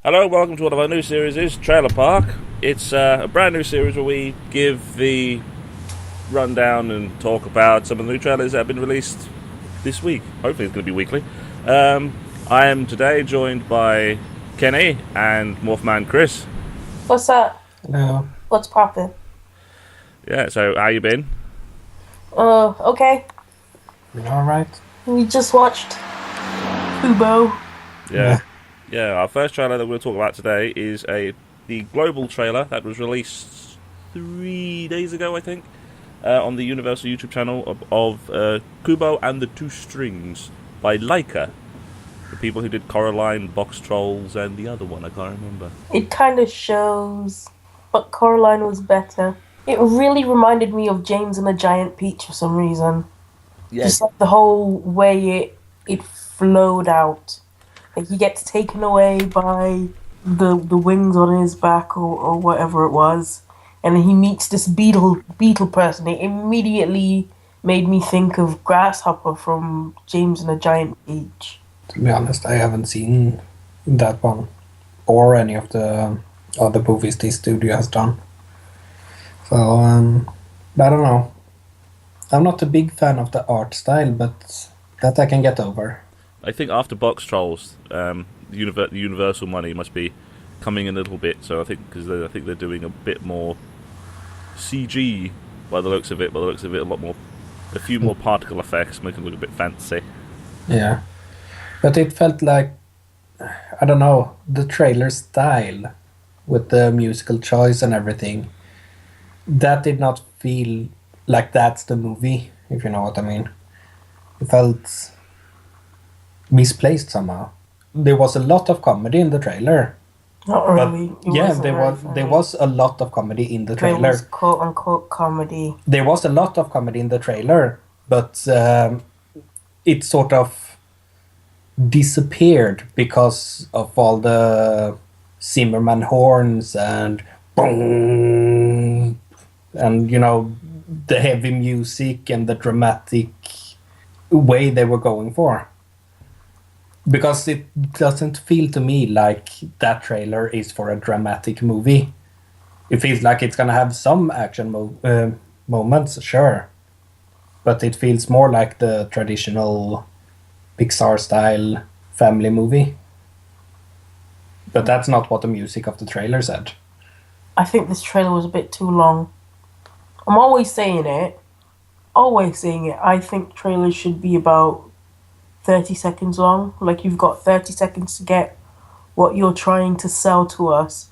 Hello, welcome to one of our new series, Trailer Park. It's a brand new series where we give the rundown and talk about some of the new trailers that have been released this week. Hopefully it's going to be weekly. I am today joined by Kenny and Morphman Chris. What's up? No. What's poppin'? Yeah, so how you been? Okay. All right. We just watched Kubo. Yeah, our first trailer that we'll talk about today is the global trailer that was released 3 days ago, I think, on the Universal YouTube channel of Kubo and the Two Strings by Leica. The people who did Coraline, Box Trolls, and the other one, I can't remember. It kind of shows, but Coraline was better. It really reminded me of James and the Giant Peach for some reason. Yeah. Just like the whole way it flowed out. Like he gets taken away by the wings on his back or whatever it was, and then he meets this beetle person. It immediately made me think of Grasshopper from James and the Giant Peach. To be honest, I haven't seen that one or any of the other movies this studio has done. So, I don't know. I'm not a big fan of the art style, but that I can get over. I think after Box Trolls, the Universal money must be coming in a little bit. So I think they're doing a bit more CG by the looks of it. A few more particle effects, making it look a bit fancy. Yeah, but it felt like, I don't know, the trailer style with the musical choice and everything. That did not feel like that's the movie, if you know what I mean. It felt misplaced somehow. There was a lot of comedy in the trailer. Not really. There was a lot of comedy in the trailer. It was quote unquote comedy. There was a lot of comedy in the trailer, but it sort of disappeared because of all the Zimmerman horns and boom, and the heavy music and the dramatic way they were going for. Because it doesn't feel to me like that trailer is for a dramatic movie. It feels like it's gonna have some action moments, sure, but it feels more like the traditional Pixar-style family movie. But that's not what the music of the trailer said. I think this trailer was a bit too long. I'm always saying it. I think trailers should be about 30 seconds long. Like, you've got 30 seconds to get what you're trying to sell to us.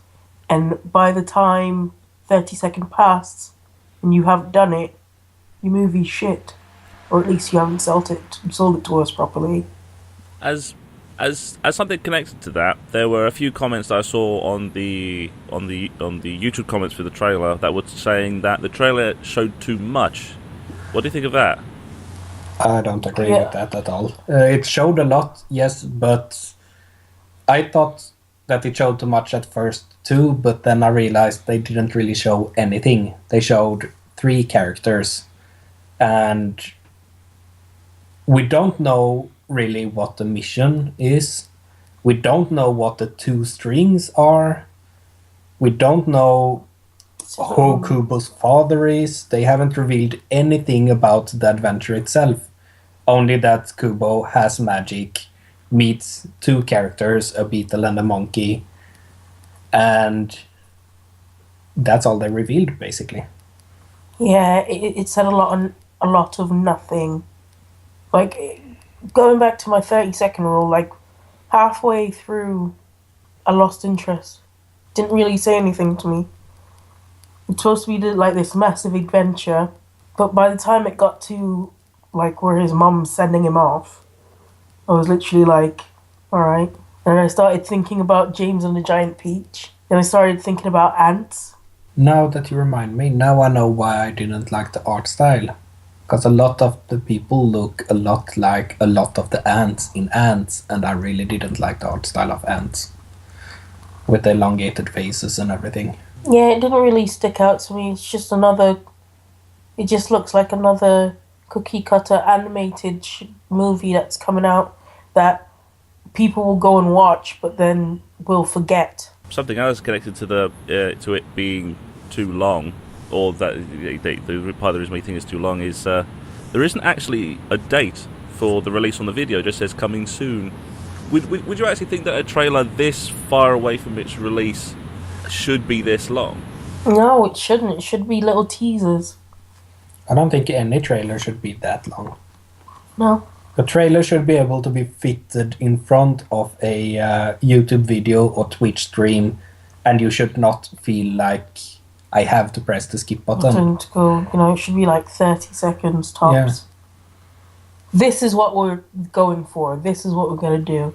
And by the time 30 seconds pass and you haven't done it, your movie's shit. Or at least you haven't sold it to us properly. As something connected to that, there were a few comments that I saw on the YouTube comments for the trailer that were saying that the trailer showed too much. What do you think of that? I don't agree with that at all. It showed a lot, yes, but I thought that it showed too much at first too, but then I realized they didn't really show anything. They showed 3 characters, and we don't know really what the mission is. We don't know what the 2 strings are. We don't know who Kubo's father is. They haven't revealed anything about the adventure itself. Only that Kubo has magic, meets 2 characters, a beetle and a monkey, and that's all they revealed, basically. Yeah, it said a lot of nothing. Like, going back to my 30-second rule, like, halfway through, I lost interest. Didn't really say anything to me. It's supposed to be like this massive adventure, but by the time it got to like where his mom's sending him off, I was literally like, alright. And I started thinking about James and the Giant Peach. Then I started thinking about ants. Now that you remind me, now I know why I didn't like the art style. Because a lot of the people look a lot like a lot of the ants in Ants, and I really didn't like the art style of Ants. With the elongated faces and everything. Yeah, it didn't really stick out to me. It's just it just looks like another cookie cutter animated movie that's coming out that people will go and watch, but then will forget. Something else connected to the to it being too long, or that the part of the reason we think it's too long is there isn't actually a date for the release on the video. It just says coming soon. Would you actually think that a trailer this far away from its release should be this long? No, it shouldn't. It should be little teasers. I don't think any trailer should be that long. No. The trailer should be able to be fitted in front of a YouTube video or Twitch stream, and you should not feel like I have to press the skip button. To go, it should be like 30 seconds tops. Yeah. This is what we're going for. This is what we're going to do.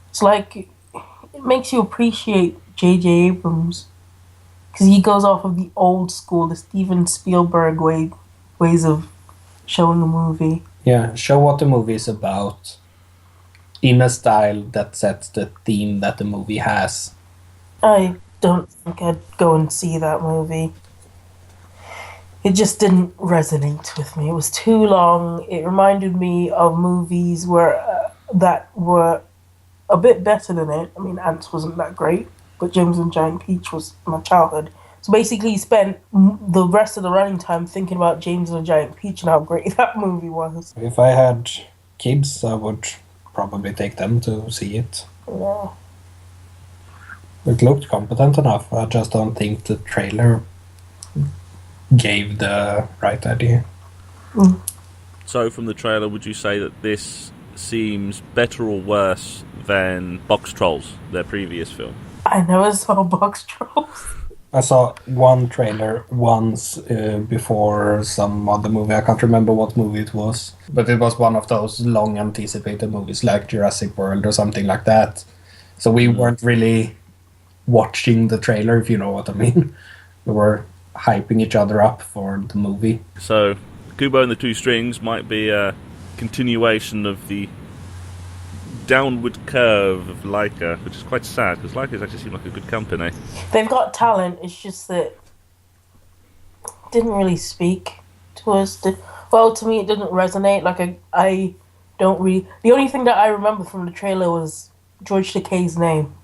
It's like, it makes you appreciate J.J. Abrams. Because he goes off of the old school, the Steven Spielberg ways of showing a movie. Yeah, show what the movie is about in a style that sets the theme that the movie has. I don't think I'd go and see that movie. It just didn't resonate with me. It was too long. It reminded me of movies that were a bit better than it. I mean, Ants wasn't that great, but James and Giant Peach was my childhood. So basically, he spent the rest of the running time thinking about James and the Giant Peach and how great that movie was. If I had kids, I would probably take them to see it. Yeah. It looked competent enough. I just don't think the trailer gave the right idea. Mm. So from the trailer, would you say that this seems better or worse than Box Trolls, their previous film? I never saw Box Trolls. I saw one trailer once before some other movie. I can't remember what movie it was. But it was one of those long anticipated movies like Jurassic World or something like that. So we weren't really watching the trailer, if you know what I mean. We were hyping each other up for the movie. So Kubo and the Two Strings might be a continuation of the downward curve of Laika, which is quite sad because Laika's actually seemed like a good company. They've got talent, it's just that it didn't really speak to us. Well, to me it didn't resonate. Like I don't really... The only thing that I remember from the trailer was George Takei's name.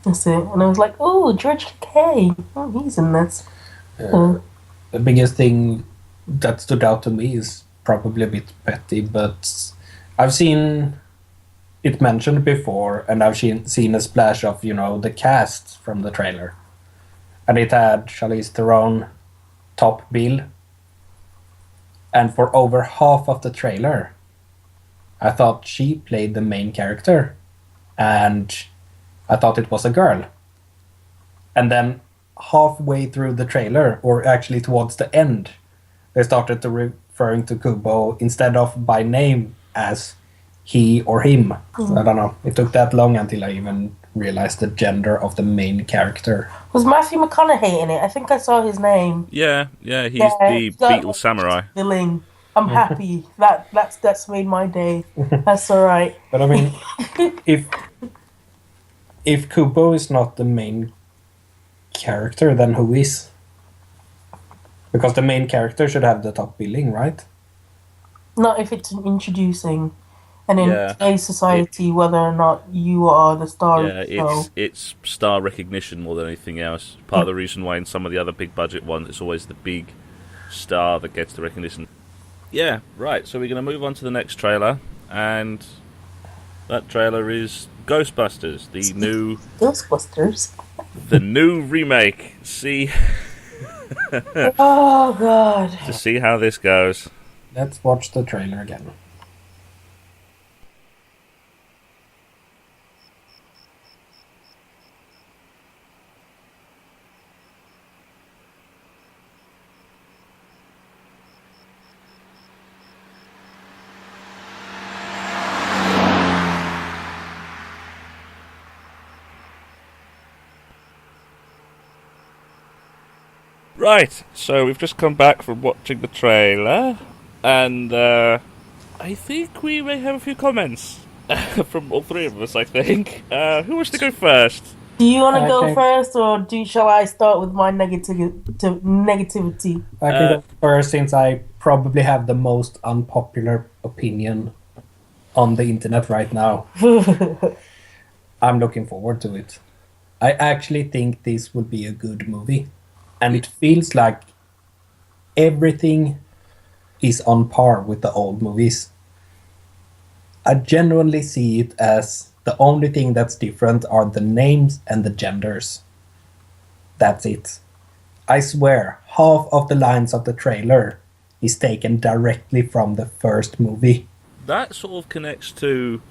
That's it. And I was like, oh, George Takei. Oh, he's in this. The biggest thing that stood out to me is probably a bit petty, but I've seen it mentioned before, and I've seen a splash of, the cast from the trailer. And it had Charlize Theron top bill. And for over half of the trailer, I thought she played the main character. And I thought it was a girl. And then halfway through the trailer, or actually towards the end, they started to referring to Kubo instead of by name as he or him. I don't know. It took that long until I even realized the gender of the main character. Was Matthew McConaughey in it? I think I saw his name. Yeah, he's the Beetle Samurai. Villain. I'm happy. That's made my day. That's alright. But I mean, if Kubo is not the main character, then who is? Because the main character should have the top billing, right? Not if it's introducing. And in today's society, whether or not you are the star of the show. It's star recognition more than anything else. Part of the reason why in some of the other big budget ones, it's always the big star that gets the recognition. Yeah, right. So we're going to move on to the next trailer. And that trailer is Ghostbusters, the new... Ghostbusters? The new remake. See... Oh, God. To see how this goes. Let's watch the trailer again. Right, so we've just come back from watching the trailer, and I think we may have a few comments from all three of us, I think. Who wants to go first? Do you want to go first, or shall I start with my negativity? I can go first, since I probably have the most unpopular opinion. on the internet right now. I'm looking forward to it. I actually think this will be a good movie. And it feels like everything is on par with the old movies. I genuinely see it as the only thing that's different are the names and the genders. That's it. I swear, half of the lines of the trailer is taken directly from the first movie. That sort of connects to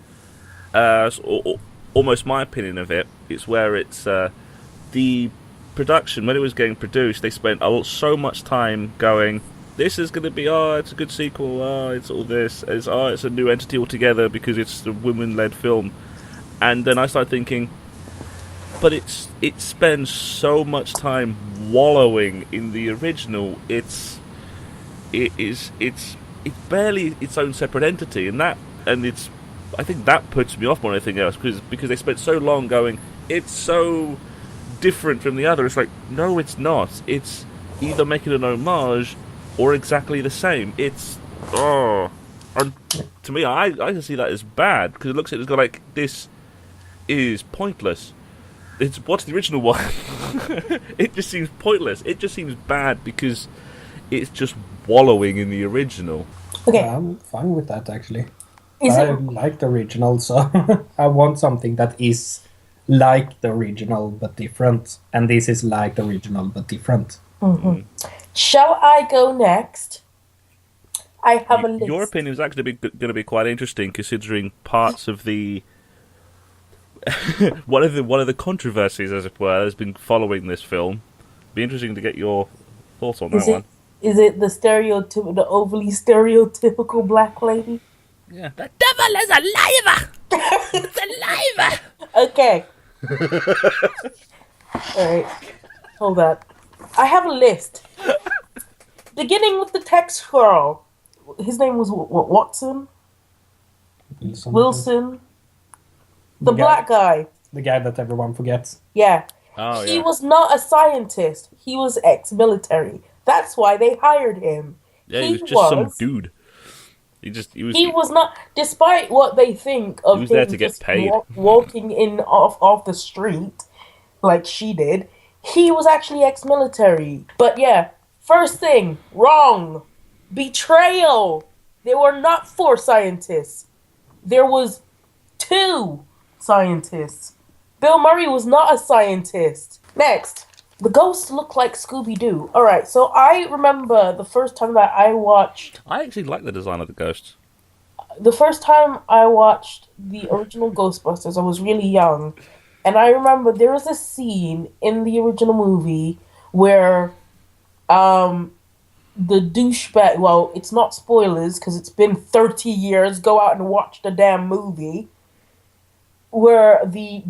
almost my opinion of it. It's where it's the production, when it was getting produced, they spent so much time going, this is going to be, it's a good sequel, it's all this, it's a new entity altogether because it's a women-led film. And then I started thinking, but it spends so much time wallowing in the original. It's barely its own separate entity, and it's, I think that puts me off more than anything else because they spent so long going, it's so different from the other. It's like, no, it's not. It's either making an homage or exactly the same. It's and to me, I can see that as bad because it looks at it as like, this is pointless. It's what's the original one? It just seems pointless. It just seems bad because it's just wallowing in the original. Okay, I'm fine with that actually. is I it like the original, so I want something that is like the original but different. And this is like the original but different. Shall I go next? I have a list. Your opinion is actually going to be quite interesting, considering parts of the one of the controversies, as it were, has been following this film. Be interesting to get your thoughts on that one. Is it the overly stereotypical black lady? Yeah, the devil is alive. It's alive. Okay. Alright. Hold on. I have a list. Beginning with the tech scroll. His name was Watson? Wilson? The black guy. The guy that everyone forgets. Yeah. Oh, He yeah. was not a scientist. He was ex-military. That's why they hired him. Yeah, he was just some dude. He was not, despite what they think of He was him there to get just paid. Walking in off the street like she did, he was actually ex-military. But yeah, first thing, wrong. Betrayal. There were not 4 scientists. There was 2 scientists. Bill Murray was not a scientist. Next, the ghosts look like Scooby-Doo. Alright, so I remember the first time that I watched... I actually like the design of the ghosts. The first time I watched the original Ghostbusters, I was really young. And I remember there was a scene in the original movie where the douchebag... Well, it's not spoilers because it's been 30 years. Go out and watch the damn movie. Where the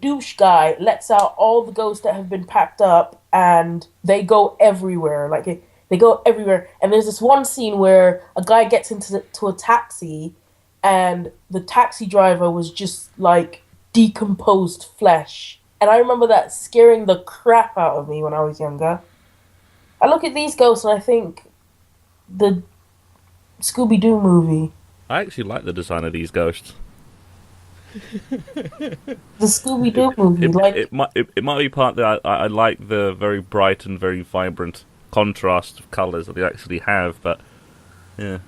douche guy lets out all the ghosts that have been packed up and they go everywhere. Like, they go everywhere. And there's this one scene where a guy gets into a taxi and the taxi driver was just, like, decomposed flesh. And I remember that scaring the crap out of me when I was younger. I look at these ghosts and I think the Scooby-Doo movie. I actually like the design of these ghosts. The Scooby-Doo movie, it might be part that I like the very bright and very vibrant contrast of colours that they actually have, but yeah.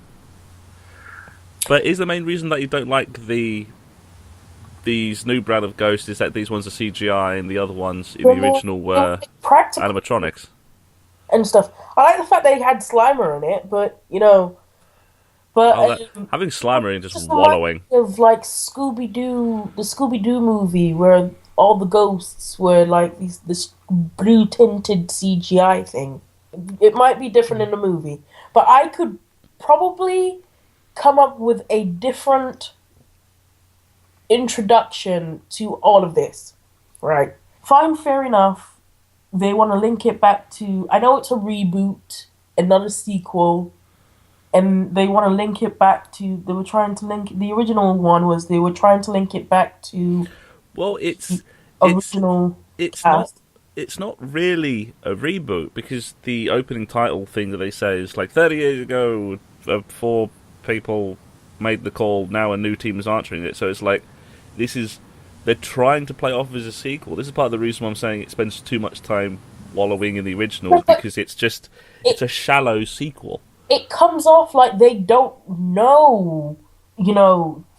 But is the main reason that you don't like these new brand of ghosts is that these ones are CGI and the other ones in the original were animatronics and stuff? I like the fact they had Slimer in it, but having Slimer in just wallowing. Of like Scooby-Doo, the Scooby-Doo movie where all the ghosts were like this blue tinted CGI thing. It might be different in the movie, but I could probably come up with a different introduction to all of this. Right. Fine, fair enough. They want to link it back to, I know it's a reboot, another sequel. And they want to link it back to... They were trying to link... The original one was they were trying to link it back to... Well, it's original cast. It's not really a reboot because the opening title thing that they say is like 30 years ago, 4 people made the call. Now a new team is answering it. So it's like, they're trying to play off as a sequel. This is part of the reason why I'm saying it spends too much time wallowing in the originals, because it's a shallow sequel. It comes off like they don't know.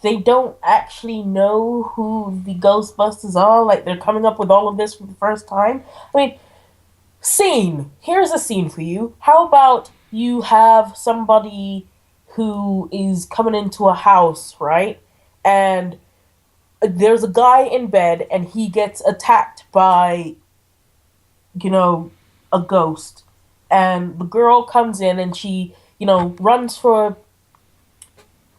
They don't actually know who the Ghostbusters are. Like, they're coming up with all of this for the first time. I mean, here's a scene for you. How about you have somebody who is coming into a house, right? And there's a guy in bed, and he gets attacked by, a ghost. And the girl comes in, and she, runs for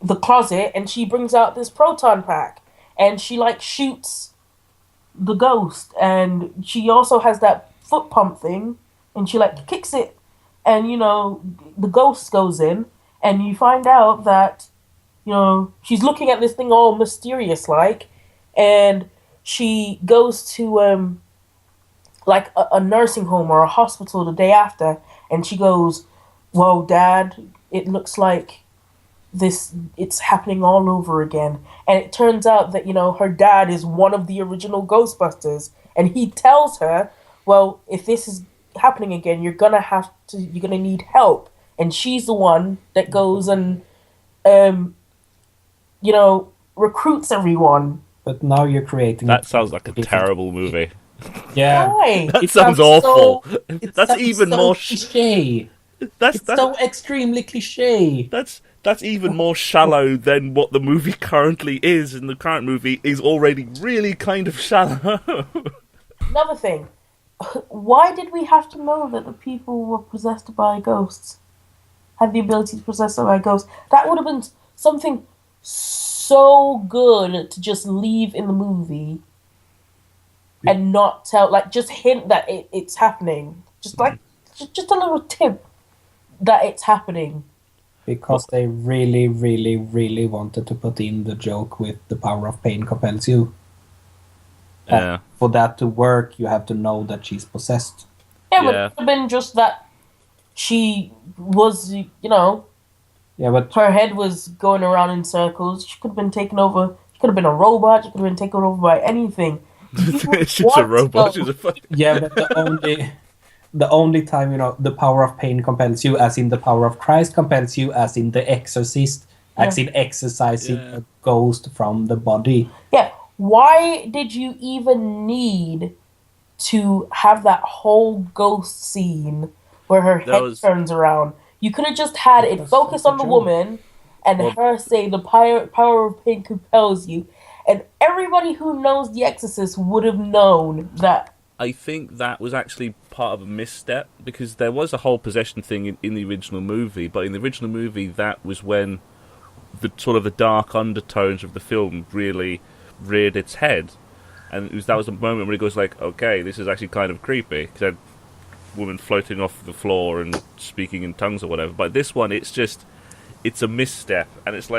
the closet, and she brings out this proton pack, and she shoots the ghost, and she also has that foot pump thing, and she kicks it, and the ghost goes in, and you find out that she's looking at this thing all mysterious and she goes to a nursing home or a hospital the day after, and she goes, "Whoa, Dad, it looks like it's happening all over again." And it turns out that, her dad is one of the original Ghostbusters. And he tells her, well, if this is happening again, you're gonna need help. And she's the one that goes and, recruits everyone. But now you're creating... That sounds like a terrible movie. Yeah. Why? That sounds awful. That's even more... cliche. It's so extremely cliche. That's even more shallow than what the movie currently is, and the current movie is already really kind of shallow. Another thing. Why did we have to know that the people were possessed by ghosts? Had the ability to possess by ghosts? That would have been something so good to just leave in the movie and not tell, just hint that it's happening. Just a little tip that it's happening. Because they really, really, really wanted to put in the joke with the power of pain compels you. Yeah. For that to work, you have to know that she's possessed. Yeah, but it would have been just that she was, Yeah, but her head was going around in circles. She could have been taken over. She could have been a robot. She could have been taken over by anything. She's a robot. She's a fucking... Yeah, but the only time, the power of pain compels you, as in the power of Christ compels you, as in The Exorcist, as in exorcising a ghost from the body. Yeah. Why did you even need to have that whole ghost scene where her head turns around? You could have just had it focus on the woman and her say the power of pain compels you, and everybody who knows The Exorcist would have known that. I think that was actually part of a misstep, because there was a whole possession thing in the original movie, but in the original movie that was when the sort of the dark undertones of the film really reared its head, and that was the moment where it goes okay, this is actually kind of creepy, because a woman floating off the floor and speaking in tongues or whatever. But this one, it's a misstep, and it's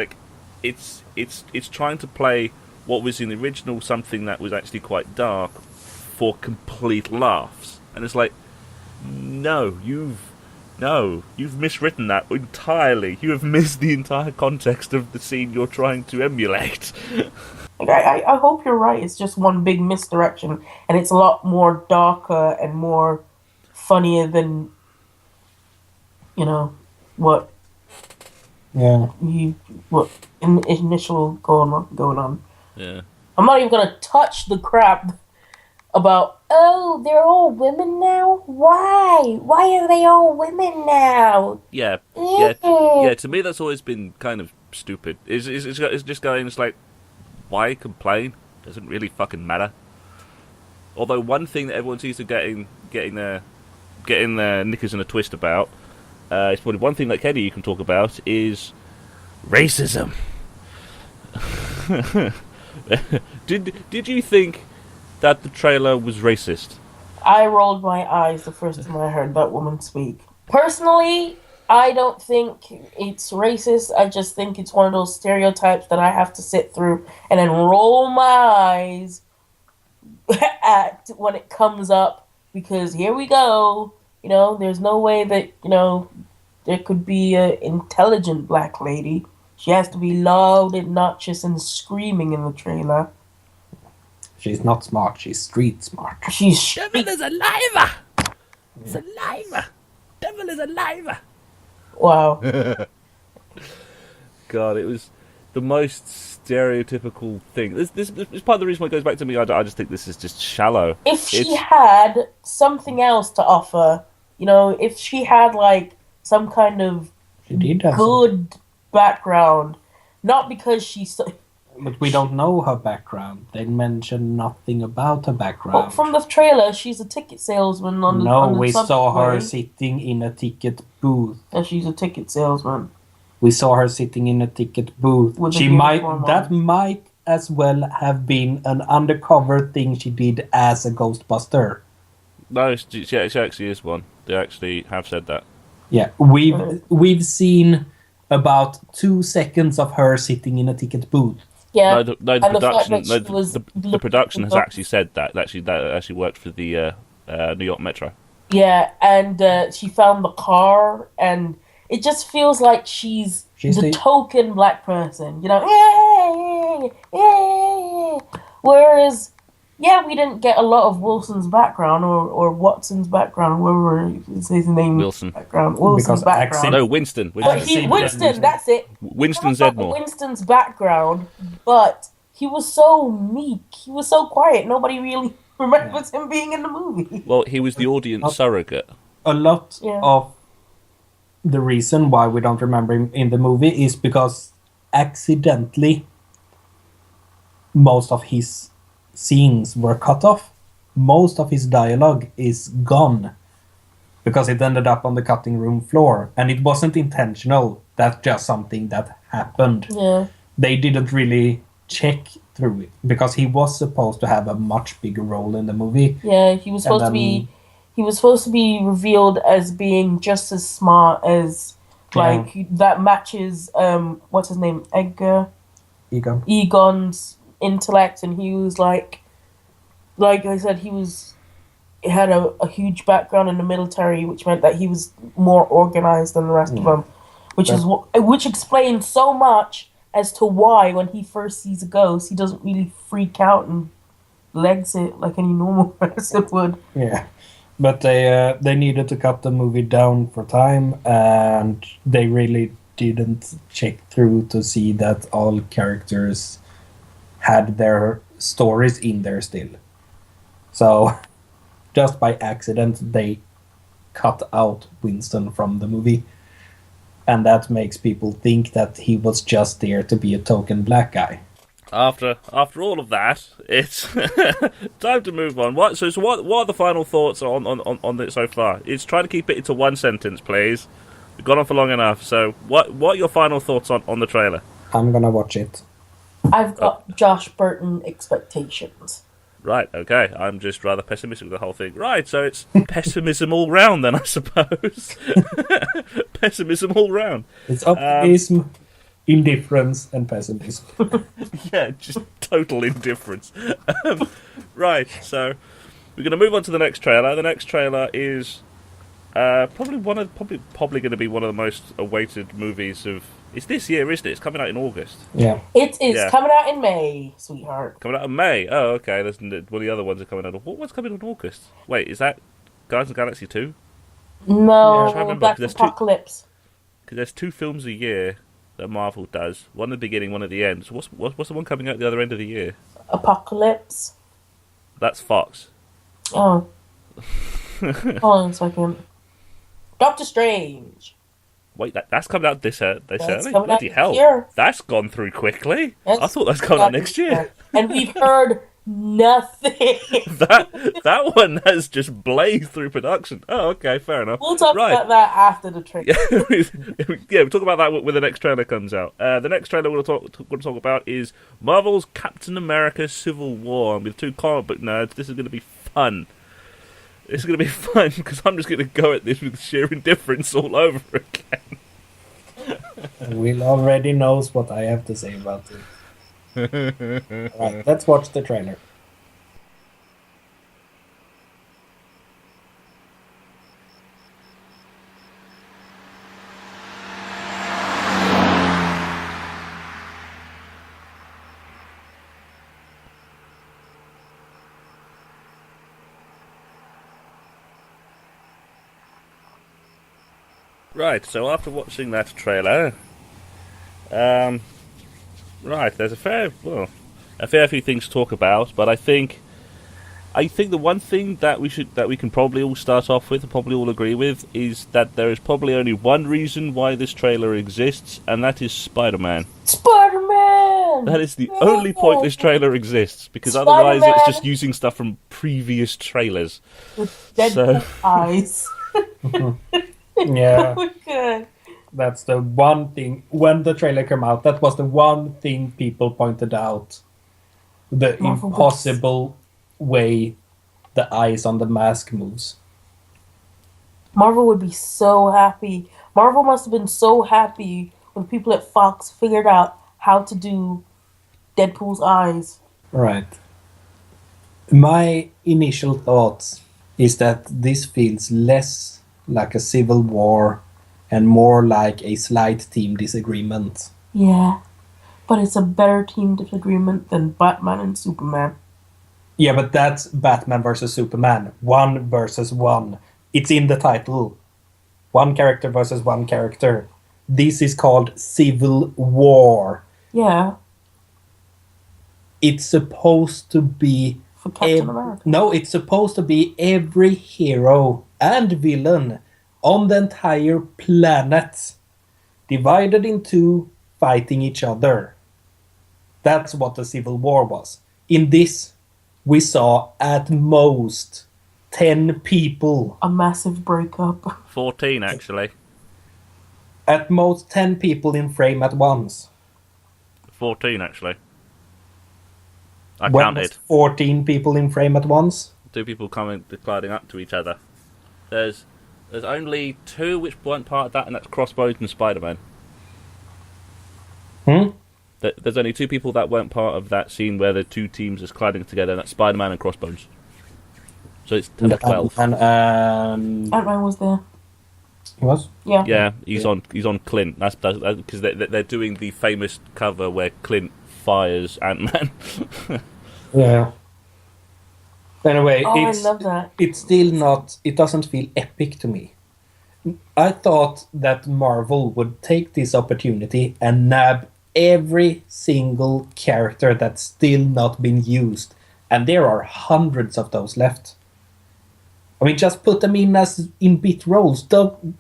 trying to play what was in the original something that was actually quite dark for complete laughs, and it's no, you've miswritten that entirely. You have missed the entire context of the scene you're trying to emulate. I hope you're right. It's just one big misdirection, and it's a lot more darker and more funnier than what. Yeah. What initial going on. Yeah. I'm not even gonna touch the crap about, they're all women now? Why? Why are they all women now? Yeah. To me, that's always been kind of stupid. It's just going, why complain? Doesn't really fucking matter. Although one thing that everyone seems to getting their knickers in a twist about, it's probably one thing that Kenny you can talk about, is racism. Did you think that the trailer was racist? I rolled my eyes the first time I heard that woman speak. Personally, I don't think it's racist. I just think it's one of those stereotypes that I have to sit through and then roll my eyes at when it comes up, because here we go. There's no way that, there could be an intelligent black lady. She has to be loud, obnoxious, and screaming in the trailer. She's not smart. She's street smart. She's Devil is alive! It's alive! Devil is alive! wow. God, it was the most stereotypical thing. This is part of the reason why it goes back to me. I just think this is just shallow. If she had something else to offer, if she had like some kind of She did have good background, not because she's. But we don't know her background. They mention nothing about her background. Well, from the trailer, she's a ticket salesman on the. No, on the we saw her subway. sitting in a ticket booth. Yeah, she's a ticket salesman. We saw her sitting in a ticket booth. With a She uniform might that on. might as well have been an undercover thing she did as a Ghostbuster. No, she actually is one. They actually have said that. Yeah, we've seen about 2 seconds of her sitting in a ticket booth. Yeah. The and the fact production, that she was the production has looking- actually said that. That actually worked for the New York Metro. Yeah, and she found the car, and it just feels like she's the token black person, Whereas, we didn't get a lot of Wilson's background or Watson's background, whatever is his name. Wilson. Background. Wilson's Because background. No, Winston. But Winston, that's it. Winston I thought Zedmore. Winston's background, but he was so meek. He was so quiet. Nobody really remembers him being in the movie. Well, he was the audience surrogate. A lot Yeah. of the reason why we don't remember him in the movie is because accidentally most of his scenes were cut off. Most of his dialogue is gone because it ended up on the cutting room floor, and it wasn't intentional. That's just something that happened. Yeah. They didn't really check through it because he was supposed to have a much bigger role in the movie. Yeah, he was supposed to be. He was supposed to be revealed as being just as smart as, that matches. What's his name? Egon's intellect, and he was like I said, he had a huge background in the military, which meant that he was more organized than the rest of them, which explains so much as to why when he first sees a ghost, he doesn't really freak out and legs it like any normal person would. Yeah, but they needed to cut the movie down for time, and they really didn't check through to see that all characters had their stories in there still. So, just by accident, they cut out Winston from the movie. And that makes people think that he was just there to be a token black guy. After all of that, it's time to move on. What are the final thoughts on it so far? It's trying to keep it into one sentence, please. We've gone on for long enough. So, what are your final thoughts on the trailer? I'm gonna watch it. I've got Josh Burton expectations. Right, okay. I'm just rather pessimistic with the whole thing. Right, so it's pessimism all round then, I suppose. Pessimism all round. It's optimism, indifference, and pessimism. Yeah, just total indifference. Right, so we're going to move on to the next trailer. The next trailer is probably going to be one of the most awaited movies of. It's this year, isn't it? It's coming out in August. Yeah. It is coming out in May, sweetheart. Coming out in May. Oh, okay. There's one of the other ones are coming out. What's coming in August? Wait, is that Guardians of the Galaxy 2? No, Yeah, Black Apocalypse. Because there's 2 films a year that Marvel does. One at the beginning, one at the end. So what's the one coming out at the other end of the year? Apocalypse. That's Fox. Oh. Hold on a second. Doctor Strange. Wait, that's coming out this early? coming Bloody out hell. this year. That's gone through quickly. Yes, I thought that's coming out next year. And we've heard nothing. That one has just blazed through production. Oh, okay, fair enough. We'll talk about that after the trailer. Yeah, we'll talk about that when the next trailer comes out. The next trailer we're going to talk about is Marvel's Captain America Civil War. And with 2 comic book nerds, this is going to be fun. It's going to be fun because I'm just going to go at this with sheer indifference all over again. Will already knows what I have to say about it. Alright, let's watch the trailer. Right, so after watching that trailer, right, there's a fair few things to talk about, but I think the one thing that we can probably all start off with and probably all agree with is that there is probably only one reason why this trailer exists, and that is Spider-Man. Spider-Man! That is the only point this trailer exists, because Spider-Man! otherwise it's just using stuff from previous trailers. With Deadpool eyes. Yeah. Oh my god. That's the one thing. When the trailer came out, that was the one thing people pointed out. The Marvel impossible way the eyes on the mask moves. Marvel would be so happy. Marvel must have been so happy when people at Fox figured out how to do Deadpool's eyes. Right. My initial thoughts is that this feels less like a civil war and more like a slight team disagreement. Yeah. But it's a better team disagreement than Batman and Superman. Yeah, but that's Batman versus Superman. 1 versus 1. It's in the title. One character versus one character. This is called Civil War. Yeah. It's supposed to be... For Captain America. No, it's supposed to be every hero and villain on the entire planet divided in two, fighting each other. That's what the Civil War was. In this, we saw at most 10 people. A massive breakup. 14, actually. At most 10 people in frame at once. 14, actually. I When counted. was 14 people in frame at once? 2 people gliding up to each other. There's only 2 which weren't part of that, and that's Crossbones and Spider-Man. There's only 2 people that weren't part of that scene where the 2 teams are colliding together, and that's Spider-Man and Crossbones. So it's 12. Ant-Man was there. He was? Yeah. Yeah, he's on Clint. That's because they're doing the famous cover where Clint fires Ant-Man. Yeah. Anyway, I love that. It's still not... It doesn't feel epic to me. I thought that Marvel would take this opportunity and nab every single character that's still not been used. And there are hundreds of those left. I mean, just put them in bit roles. Don't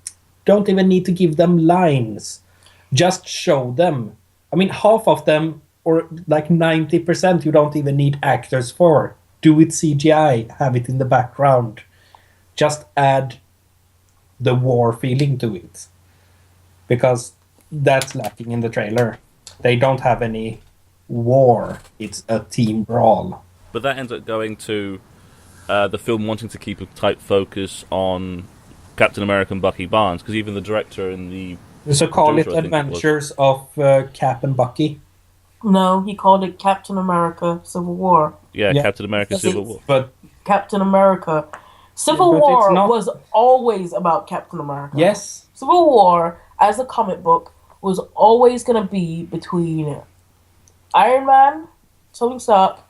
even need to give them lines. Just show them. I mean, half of them, or like 90%, you don't even need actors for. Do it CGI, have it in the background. Just add the war feeling to it. Because that's lacking in the trailer. They don't have any war. It's a team brawl. But that ends up going to the film wanting to keep a tight focus on Captain America and Bucky Barnes, because even the director and the... So call it Adventures of Cap and Bucky. No, he called it Captain America Civil War. Yeah, Captain America Civil War. But Captain America. Civil War was always about Captain America. yes. Civil War, as a comic book, was always going to be between Iron Man, Tony Stark,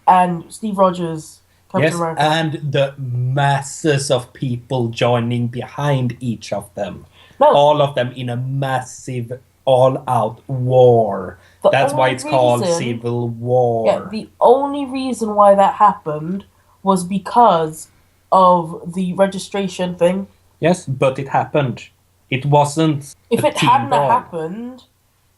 and Steve Rogers, Captain America. And the masses of people joining behind each of them. No. All of them in a massive, all-out war. That's why it's called Civil War. Yeah, the only reason why that happened was because of the registration thing. Yes, but it happened. It wasn't. If it hadn't happened,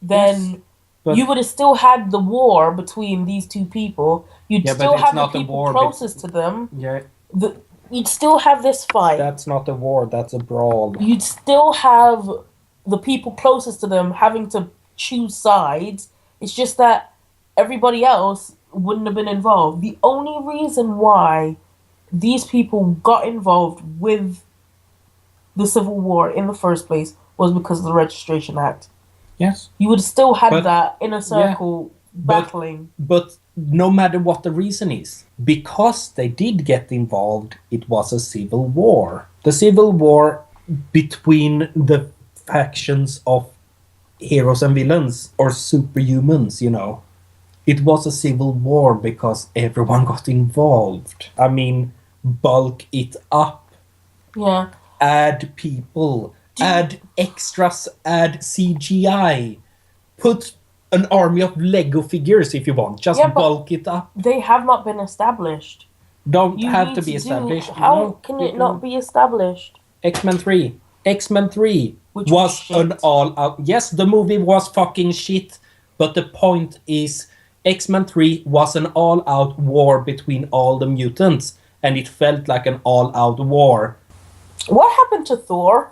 then you would have still had the war between these two people. You'd still have the people closest to them. Yeah. You'd still have this fight. That's not a war, that's a brawl. You'd still have the people closest to them having to choose sides. It's just that everybody else wouldn't have been involved. The only reason why these people got involved with the Civil War in the first place was because of the Registration Act. Yes. You would have still had that inner circle battling. But no matter what the reason is, because they did get involved, it was a civil war. The civil war between the factions of heroes and villains, or superhumans, you know. It was a civil war because everyone got involved. I mean, bulk it up. Yeah. Add people. Add extras, add CGI. Put an army of Lego figures if you want. Just bulk it up. They have not been established. Don't have to be established. How can it not be established? X-Men 3. X-Men 3 was an all-out... Yes, the movie was fucking shit. But the point is, X-Men 3 was an all-out war between all the mutants. And it felt like an all-out war. What happened to Thor?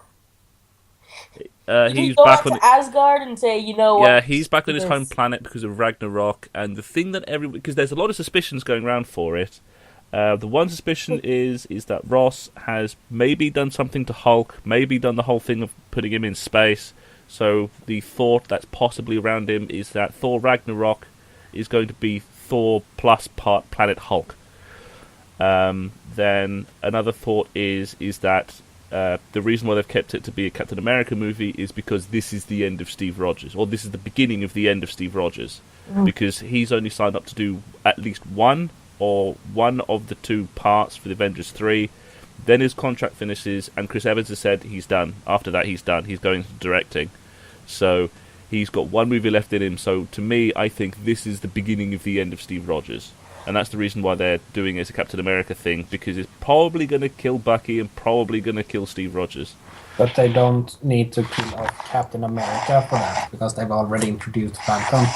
He's back on Asgard and say, you know what? Yeah, he's back on his home planet because of Ragnarok. And the thing that because there's a lot of suspicions going around for it. The one suspicion is that Ross has maybe done something to Hulk, maybe done the whole thing of putting him in space. So the thought that's possibly around him is that Thor Ragnarok is going to be Thor plus part Planet Hulk. Then another thought is that the reason why they've kept it to be a Captain America movie is because this is the end of Steve Rogers, or this is the beginning of the end of Steve Rogers, because he's only signed up to do at least one of the two parts for the Avengers 3. Then his contract finishes, and Chris Evans has said he's done. After that, he's done. He's going into directing. So he's got one movie left in him. So to me, I think this is the beginning of the end of Steve Rogers. And that's the reason why they're doing it as a Captain America thing, because it's probably going to kill Bucky and probably going to kill Steve Rogers. But they don't need to kill off Captain America for that, because they've already introduced Falcon.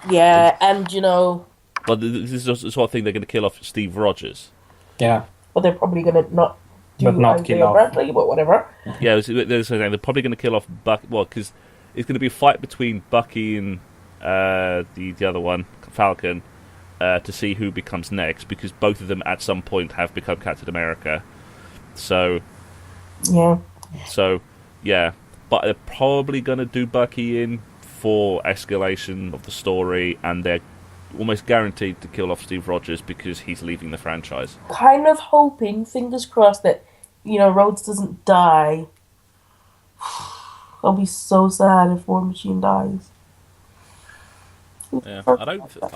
Yeah, and you know... But this is the sort of thing they're going to kill off Steve Rogers. Yeah. But they're probably going to not kill off Bradley, but whatever. Yeah, they're probably going to kill off Bucky. Well, because it's going to be a fight between Bucky and the other one, Falcon, to see who becomes next, because both of them at some point have become Captain America. So... Yeah. But they're probably going to do Bucky in for escalation of the story, and they're almost guaranteed to kill off Steve Rogers because he's leaving the franchise. Kind of hoping, fingers crossed, that, Rhodes doesn't die. I'll be so sad if War Machine dies. Yeah, I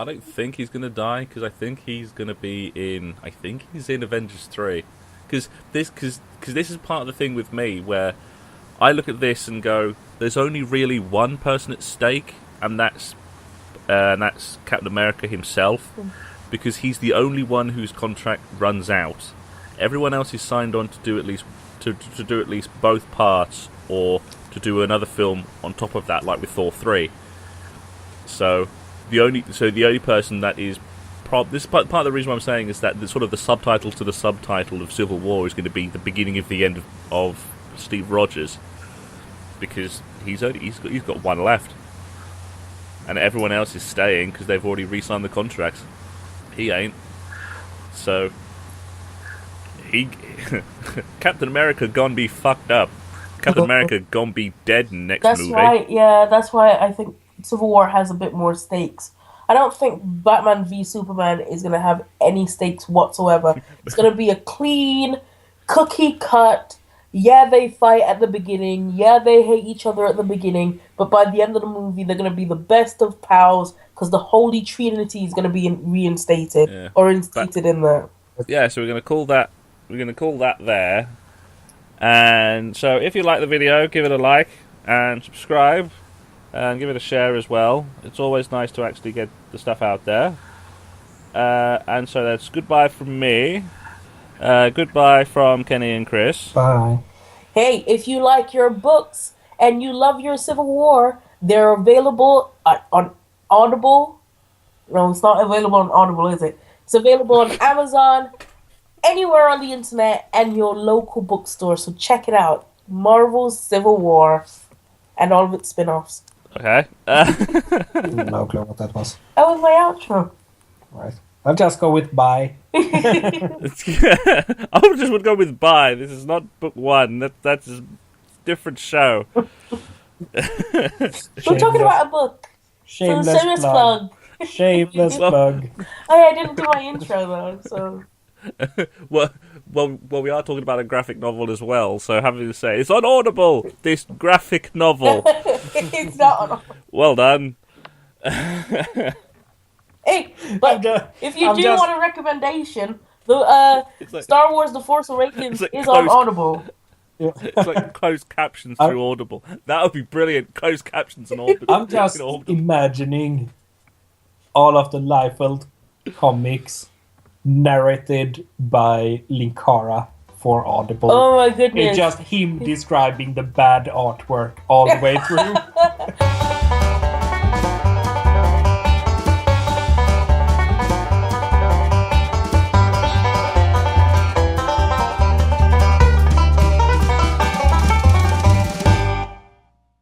don't think he's gonna die, because I think he's gonna be in. I think he's in Avengers 3, because this is part of the thing with me where I look at this and go, there's only really one person at stake, and that's Captain America himself, because he's the only one whose contract runs out. Everyone else is signed on to do at least both parts, or to do another film on top of that, like with Thor 3. So the only person that is this is part of the reason why I'm saying is that the sort of the subtitle to the subtitle of Civil War is going to be the beginning of the end of Steve Rogers, because he's got one left. And everyone else is staying because they've already re-signed the contracts. He ain't. So Captain America gonna be fucked up. Captain America gonna be dead in the next movie. That's why I think Civil War has a bit more stakes. I don't think Batman v Superman is gonna have any stakes whatsoever. It's gonna be a clean, cookie cut. Yeah, they fight at the beginning. Yeah, they hate each other at the beginning. But by the end of the movie, they're going to be the best of pals, because the Holy Trinity is going to be reinstated or instated in there. Yeah, so we're going to call that. We're going to call that there. And so, if you like the video, give it a like and subscribe, and give it a share as well. It's always nice to actually get the stuff out there. And so that's goodbye from me. Goodbye from Kenny and Chris. Bye. Hey, if you like your books and you love your Civil War, they're available on Audible. No, it's not available on Audible, is it? It's available on Amazon, anywhere on the internet, and your local bookstore. So check it out. Marvel's Civil War and all of its spin-offs. Okay. No clue what that was. That was my outro. Right. I'll just go with bye. I just would go with bye. This is not book one. That's a different show. We're talking about a book. Shameless plug. Shameless plug. Oh yeah, I didn't do my intro though, so... Well, we are talking about a graphic novel as well, so having to say, it's on Audible, this graphic novel. It's not on Audible. Well done. Hey, but if you want a recommendation, the Star Wars The Force Awakens is on Audible. It's like closed captions through Audible. That would be brilliant. Closed captions and Audible. I'm just imagining all of the Liefeld comics narrated by Linkara for Audible. Oh my goodness. It's just him describing the bad artwork all the way through.